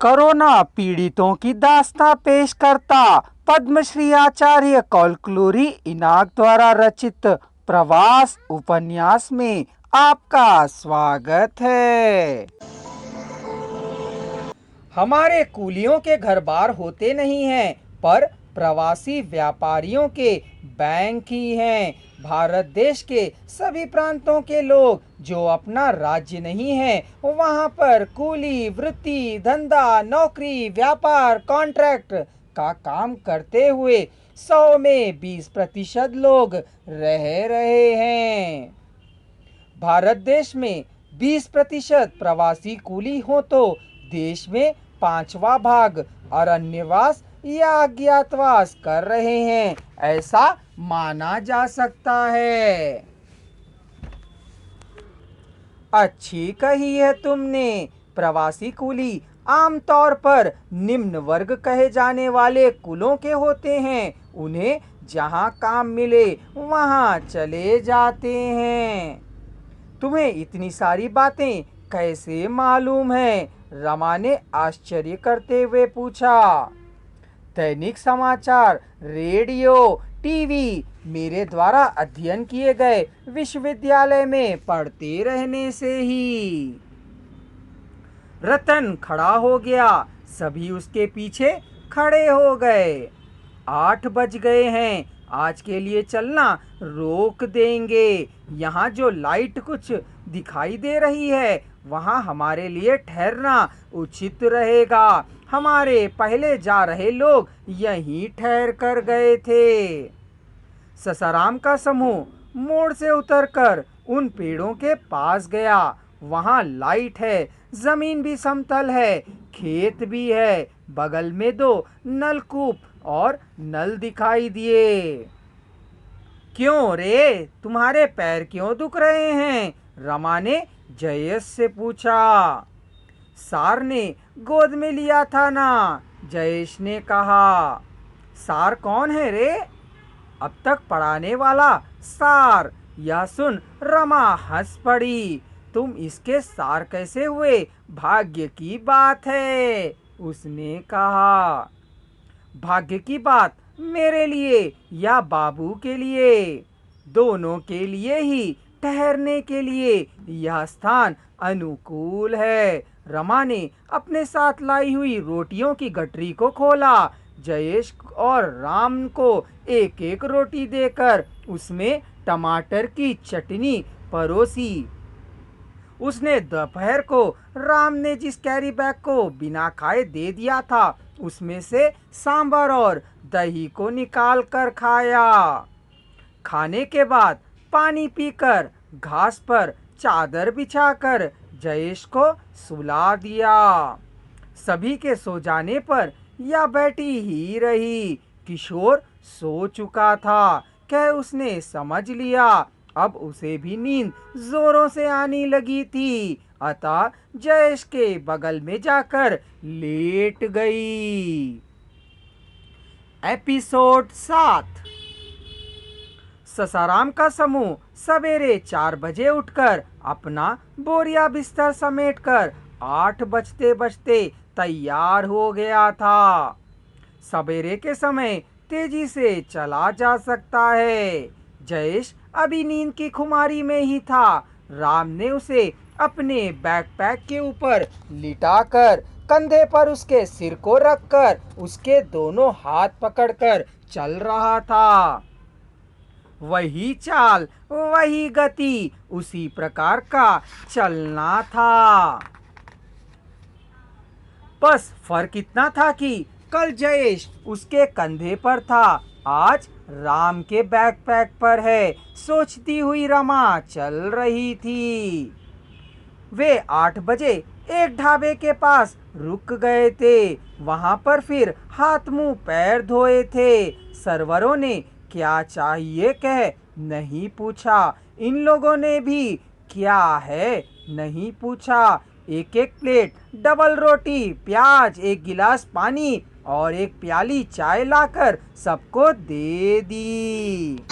Corona पीड़ितों की दास्तां पेश करता पद्मश्री आचार्य कौलक्लूरी इनाक द्वारा रचित प्रवास उपन्यास में आपका स्वागत है। हमारे कूलियों के घर बार होते नहीं हैं, पर प्रवासी व्यापारियों के बैंक ही हैं। भारत देश के सभी प्रांतों के लोग जो अपना राज्य नहीं है, वहाँ पर कूली वृत्ति धंधा नौकरी व्यापार कॉन्ट्रैक्ट का काम करते हुए 100 में 20% लोग रह रहे हैं। भारत देश में 20% प्रवासी कूली हो तो देश में 5वां भाग अरण्यवास या अज्ञातवास कर रहे हैं, ऐसा माना जा सकता है। अच्छी कही है तुमने। प्रवासी कूली आमतौर पर निम्न वर्ग कहे जाने वाले कुलों के होते हैं। उन्हें जहां काम मिले वहां चले जाते हैं। तुम्हें इतनी सारी बातें कैसे मालूम है? रमा ने आश्चर्य करते हुए पूछा। दैनिक समाचार, रेडियो, टीवी, मेरे द्वारा अध्ययन किए गए विश्वविद्यालय में पढ़ते रहने से ही। रतन खड़ा हो गया। सभी उसके पीछे खड़े हो गए। 8 बज गए हैं। आज के लिए चलना रोक देंगे। यहाँ जो लाइट कुछ दिखाई दे रही है वहाँ हमारे लिए ठहरना उचित रहेगा। हमारे पहले जा रहे लोग यहीं ठहर कर गए थे। ससाराम का समूह मोड़ से उतरकर उन पेड़ों के पास गया। वहाँ लाइट है, जमीन भी समतल है, खेत भी है। बगल में 2 नलकूप और नल दिखाई दिए। क्यों रे, तुम्हारे पैर क्यों दुख रहे हैं? रमा ने जयेश से पूछा। सार ने गोद में लिया था ना, जयेश ने कहा। सार कौन है रे? अब तक पढ़ाने वाला सार। यह सुन रमा हंस पड़ी। तुम इसके सार कैसे हुए? भाग्य की बात है, उसने कहा। भाग्य की बात मेरे लिए या बाबू के लिए? दोनों के लिए ही। ठहरने के लिए यह स्थान अनुकूल है। रमा ने अपने साथ लाई हुई रोटियों की गठरी को खोला। जयेश और राम को एक एक रोटी देकर उसमें टमाटर की चटनी परोसी। उसने दोपहर को राम ने जिस कैरी बैग को बिना खाए दे दिया था उसमें से सांभर और दही को निकाल कर खाया। खाने के बाद पानी पीकर घास पर चादर बिछाकर जयेश को सुला दिया। सभी के सो जाने पर यह बैठी ही रही। किशोर सो चुका था, क्या उसने समझ लिया। अब उसे भी नींद जोरों से आने लगी थी, अतः जयेश के बगल में जाकर लेट गई। एपिसोड 7। ससाराम का समूह सवेरे 4 बजे उठकर अपना बोरिया बिस्तर समेटकर 8 बजते बजते तैयार हो गया था। सवेरे के समय तेजी से चला जा सकता है। जयेश अभी नींद की खुमारी में ही था। राम ने उसे अपने बैकपैक के ऊपर लिटाकर कंधे पर उसके सिर को रखकर उसके दोनों हाथ पकड़कर चल रहा था। वही चाल, वही गति, उसी प्रकार का चलना था। बस फर्क इतना था कि कल जयेश उसके कंधे पर था, आज राम के बैकपैक पर है। सोचती हुई रमा चल रही थी। वे 8 बजे एक ढाबे के पास रुक गए थे। वहां पर फिर हाथ मुंह पैर धोए थे। सर्वरों ने क्या चाहिए कह नहीं पूछा। इन लोगों ने भी क्या है नहीं पूछा। एक एक प्लेट डबल रोटी, प्याज, एक गिलास पानी और एक प्याली चाय लाकर सबको दे दी।